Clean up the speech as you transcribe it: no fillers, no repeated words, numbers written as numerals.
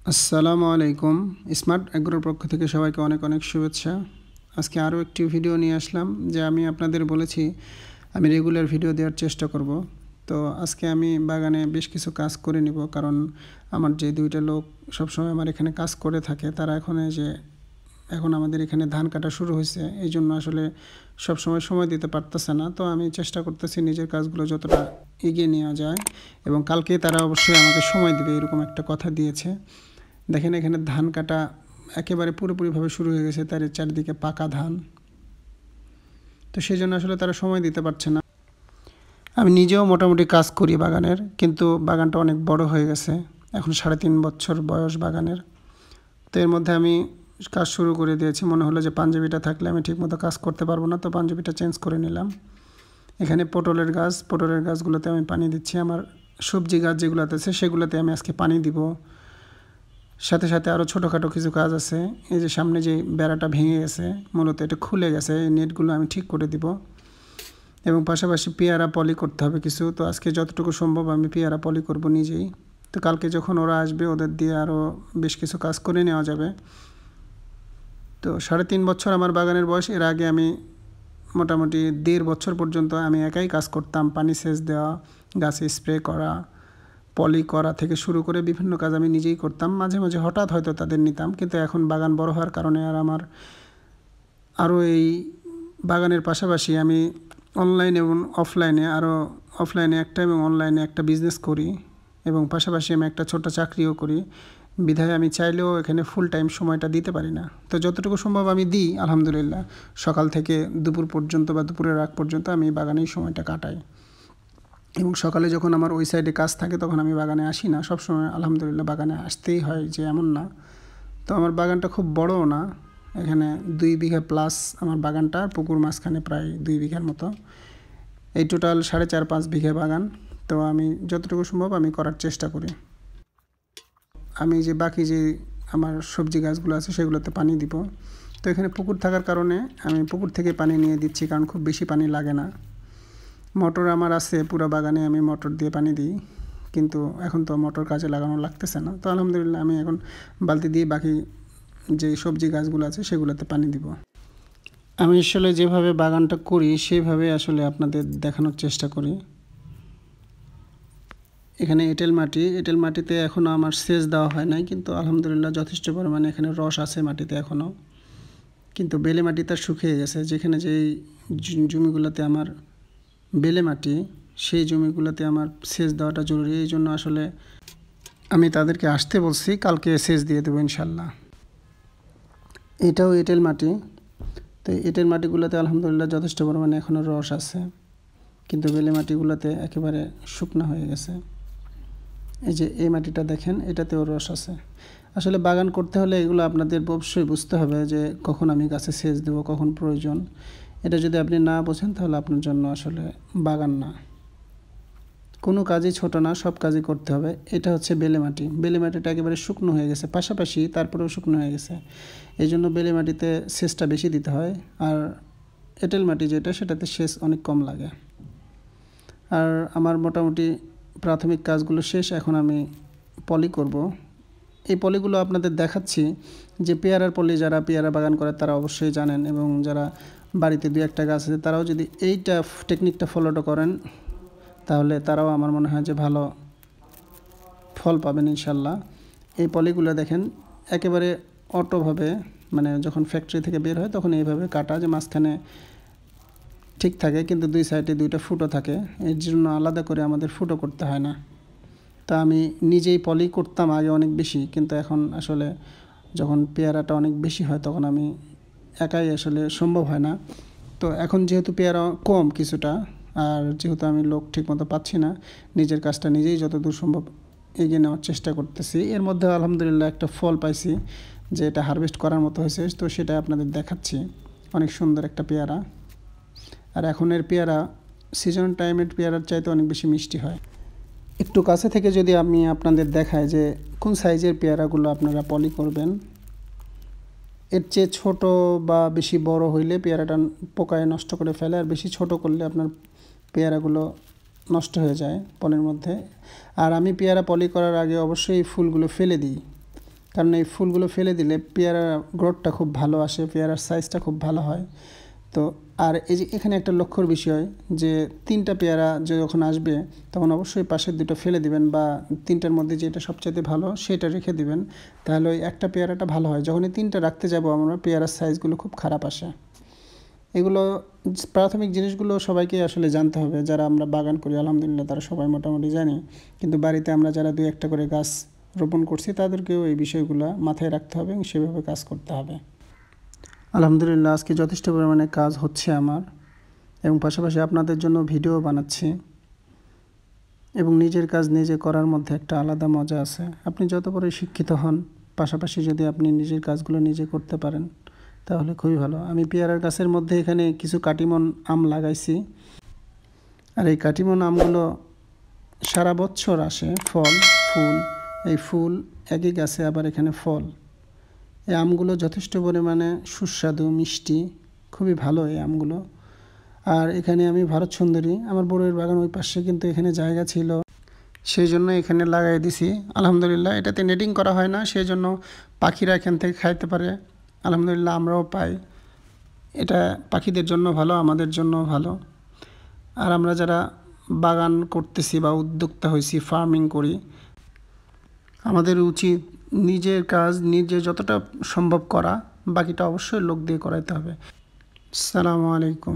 আসসালামু আলাইকুম। স্মার্ট এগ্রোর পক্ষ থেকে সবাইকে অনেক অনেক শুভেচ্ছা। আজকে আরও একটি ভিডিও নিয়ে আসলাম, যে আমি আপনাদের বলেছি আমি রেগুলার ভিডিও দেওয়ার চেষ্টা করব। তো আজকে আমি বাগানে বেশ কিছু কাজ করে নিব, কারণ আমার যে দুইটা লোক সবসময় আমার এখানে কাজ করে থাকে, তারা এখন আমাদের এখানে ধান কাটা শুরু হয়েছে, এই জন্য আসলে সবসময় সময় দিতে পারতেছে না। তো আমি চেষ্টা করতেছি নিজের কাজগুলো যতটা এগিয়ে নেওয়া যায়, এবং কালকে তারা অবশ্যই আমাকে সময় দিবে এরকম একটা কথা দিয়েছে। দেখেন এখানে ধান কাটা একেবারে পুরোপুরিভাবে শুরু হয়ে গেছে, তার চারিদিকে পাকা ধান। তো সেই জন্য আসলে তারা সময় দিতে পারছে না। আমি নিজেও মোটামুটি কাজ করি বাগানের, কিন্তু বাগানটা অনেক বড় হয়ে গেছে, এখন 3.5 বছর বয়স বাগানের। তো এর মধ্যে আমি কাজ শুরু করে দিয়েছি। মনে হলো যে পাঞ্জাবিটা থাকলে আমি ঠিকমতো কাজ করতে পারবো না, তো পাঞ্জাবিটা চেঞ্জ করে নিলাম। এখানে পটলের গাছগুলোতে আমি পানি দিচ্ছি। আমার সবজি গাছ যেগুলোতে আছে সেগুলোতে আমি আজকে পানি দিব। সাথে সাথে আরও ছোটোখাটো কিছু কাজ আছে। এই যে সামনে যে বেড়াটা ভেঙে গেছে, মূলত এটা খুলে গেছে, এই নেটগুলো আমি ঠিক করে দিব। এবং পাশাপাশি পেয়ারা পলি করতে হবে কিছু। তো আজকে যতটুকু সম্ভব আমি পেয়ারা পলি করব নিজেই। তো কালকে যখন ওরা আসবে ওদের দিয়ে আরও বেশ কিছু কাজ করে নেওয়া যাবে। তো 3.5 বছর আমার বাগানের বয়স। এর আগে আমি মোটামুটি 1.5 বছর পর্যন্ত আমি একাই কাজ করতাম। পানি সেচ দেওয়া, গাছে স্প্রে করা, পলি করা থেকে শুরু করে বিভিন্ন কাজ আমি নিজেই করতাম। মাঝে মাঝে হঠাৎ হয়তো তাদের নিতাম, কিন্তু এখন বাগান বড় হওয়ার কারণে আমার আরও এই বাগানের পাশাপাশি আমি অনলাইন এবং অফলাইনে একটা এবং অনলাইনে একটা বিজনেস করি, এবং পাশাপাশি আমি একটা ছোট চাকরিও করি। বিধায় আমি চাইলেও এখানে ফুল টাইম সময়টা দিতে পারি না। তো যতটুকু সম্ভব আমি দিই, আলহামদুলিল্লাহ। সকাল থেকে দুপুর পর্যন্ত বা দুপুরের আগ পর্যন্ত আমি বাগানেই সময়টা কাটাই। এবং সকালে যখন আমার ওই সাইডে কাজ থাকে তখন আমি বাগানে আসি না। সবসময় আলহামদুলিল্লাহ বাগানে আসতেই হয়, যে এমন না। তো আমার বাগানটা খুব বড়ও না, এখানে 2 বিঘা প্লাস আমার বাগানটা, পুকুর মাঝখানে প্রায় 2 বিঘার মতো। এই টোটাল 4.5-5 বিঘা বাগান। তো আমি যতটুকু সম্ভব আমি করার চেষ্টা করি। আমি যে বাকি যে আমার সবজি গাছগুলো আছে সেগুলোতে পানি দিব। তো এখানে পুকুর থাকার কারণে আমি পুকুর থেকে পানি নিয়ে দিচ্ছি, কারণ খুব বেশি পানি লাগে না। মোটর আমার আছে পুরো বাগানে, আমি মোটর দিয়ে পানি দিই, কিন্তু এখন তো মোটর কাজে লাগানো লাগতেছে না। তো আলহামদুলিল্লাহ আমি এখন বালতি দিয়ে বাকি যে সবজি গাছগুলো আছে সেগুলোতে পানি দিব। আমি আসলে যেভাবে বাগানটা করি সেভাবে আসলে আপনাদের দেখানোর চেষ্টা করি। এখানে এঁটেল মাটিতে এখনও আমার সেচ দেওয়া হয় নাই, কিন্তু আলহামদুলিল্লাহ যথেষ্ট পরিমাণে এখানে রস আছে মাটিতে এখনও। কিন্তু বেলে মাটিটা শুকিয়ে গেছে। যেখানে যেই জমিগুলোতে আমার বেলে মাটি, সেই জমিগুলোতে আমার সেচ দেওয়াটা জরুরি। এই জন্য আসলে আমি তাদেরকে আসতে বলছি, কালকে সেচ দিয়ে দেবো ইনশাল্লাহ। এটাও এঁটেল মাটি। তো এঁটেল মাটিগুলোতে আলহামদুলিল্লাহ যথেষ্ট পরিমাণে এখনও রস আছে, কিন্তু বেলে মাটিগুলোতে একেবারে শুকনো হয়ে গেছে। এই যে এই মাটিটা দেখেন, এটাতেও রস আছে। আসলে বাগান করতে হলে এগুলো আপনাদের অবশ্যই বুঝতে হবে, যে কখন আমি গাছে সেচ দেবো, কখন প্রয়োজন। এটা যদি আপনি না বোঝেন তাহলে আপনার জন্য আসলে বাগান না। কোনো কাজই ছোট না, সব কাজই করতে হবে। এটা হচ্ছে বেলে মাটি। বেলে মাটিটা একেবারে শুকনো হয়ে গেছে, পাশাপাশি তারপরেও শুকনো হয়ে গেছে। এই জন্য বেলে মাটিতে সেচটা বেশি দিতে হয়। আর এঁটেল মাটি যেটা, সেটাতে সেচ অনেক কম লাগে। আর আমার মোটামুটি প্রাথমিক কাজগুলো শেষ। এখন আমি পলি করব। এই পলিগুলো আপনাদের দেখাচ্ছি, যে পেয়ারার পলি যারা পেয়ারা বাগান করে তারা অবশ্যই জানেন, এবং যারা বাড়িতে 2-1টা গাছ আছে তারাও যদি এইটা টেকনিকটা ফলোটা করেন তাহলে তারাও আমার মনে হয় যে ভালো ফল পাবেন ইনশাল্লাহ। এই পলিগুলো দেখেন একেবারে অটোভাবে, মানে যখন ফ্যাক্টরি থেকে বের হয় তখন এইভাবে কাটা, যে মাঝখানে ঠিক থাকে, কিন্তু 2 সাইডে 2টা ফুটো থাকে। এর জন্য আলাদা করে আমাদের ফুটো করতে হয় না। তা আমি নিজেই পলি করতাম আগে অনেক বেশি, কিন্তু এখন আসলে যখন পেয়ারাটা অনেক বেশি হয় তখন আমি একাই আসলে সম্ভব হয় না। তো এখন যেহেতু পেয়ারা কম কিছুটা, আর যেহেতু আমি লোক ঠিকমতো পাচ্ছি না, নিজের কাজটা নিজেই যতদূর সম্ভব এগিয়ে নেওয়ার চেষ্টা করতেছি। এর মধ্যে আলহামদুলিল্লাহ একটা ফল পাইছি, যে এটা হারভেস্ট করার মতো হয়েছে, তো সেটা আপনাদের দেখাচ্ছি। অনেক সুন্দর একটা পেয়ারা। আর এখনের পেয়ারা সিজন টাইমের পেয়ারার চাইতে অনেক বেশি মিষ্টি হয়। একটু কাছে থেকে যদি আমি আপনাদের দেখাই যে কোন সাইজের পেয়ারাগুলো আপনারা পলি করবেন, এর চেয়ে ছোট বা বেশি বড় হইলে পেয়ারাটা পোকায় নষ্ট করে ফেলে, আর বেশি ছোট করলে আপনার পেয়ারাগুলো নষ্ট হয়ে যায় পলির মধ্যে। আর আমি পেয়ারা পলি করার আগে অবশ্যই ফুলগুলো ফেলে দিই, কারণ এই ফুলগুলো ফেলে দিলে পেয়ারার গ্রোথটা খুব ভালো আসে, পেয়ারার সাইজটা খুব ভালো হয়। তো আর এই যে এখানে একটা লক্ষ্যর বিষয় যে 3টা পেয়ারা যখন আসবে তখন অবশ্যই পাশের 2টো ফেলে দিবেন, বা 3টার মধ্যে যেটা সবচাইতে ভালো সেটা রেখে দিবেন, তাহলে ওই একটা পেয়ারাটা ভালো হয়। যখনই 3টা রাখতে যাব আমরা, পেয়ারার সাইজগুলো খুব খারাপ আসে। এগুলো প্রাথমিক জিনিসগুলো সবাইকে আসলে জানতে হবে। যারা আমরা বাগান করি আলহামদুলিল্লাহ তারা সবাই মোটামুটি জানি, কিন্তু বাড়িতে আমরা যারা 2-1টা করে গাছ রোপণ করছি তাদেরকেও এই বিষয়গুলো মাথায় রাখতে হবে এবং সেভাবে কাজ করতে হবে। আলহামদুলিল্লাহ আজকে যথেষ্ট পরিমাণে কাজ হচ্ছে আমার, এবং পাশাপাশি আপনাদের জন্য ভিডিও বানাচ্ছি, এবং নিজের কাজ নিজে করার মধ্যে একটা আলাদা মজা আছে। আপনি যত বড় শিক্ষিত হন, পাশাপাশি যদি আপনি নিজের কাজগুলো নিজে করতে পারেন তাহলে খুবই ভালো। আমি পেয়ারার গাছের মধ্যে এখানে কিছু কাটিমন আম লাগাইছি, আর এই কাটিমন আমগুলো সারা বছর আসে ফল ফুল। এই ফুল একই গাছে, আবার এখানে ফল। এই আমগুলো যথেষ্ট পরিমাণে সুস্বাদু মিষ্টি, খুবই ভালো এই আমগুলো। আর এখানে আমি ভারত সুন্দরী, আমার বড়ের বাগান ওই পাশে, কিন্তু এখানে জায়গা ছিল সেই জন্য এখানে লাগাই দিছি। আলহামদুলিল্লাহ এটাতে নেটিং করা হয় না, সেই জন্য পাখিরা এখান থেকে খাইতে পারে। আলহামদুলিল্লাহ আমরাও পাই। এটা পাখিদের জন্য ভালো, আমাদের জন্য ভালো। আর আমরা যারা বাগান করতেছি বা উদ্যোক্তা হয়েছি, ফার্মিং করি, আমাদের উচিত নিজের কাজ নিজে যতটা সম্ভব করা, বাকিটা অবশ্যই লোক দিয়ে করাইতে হবে। আসসালামু আলাইকুম।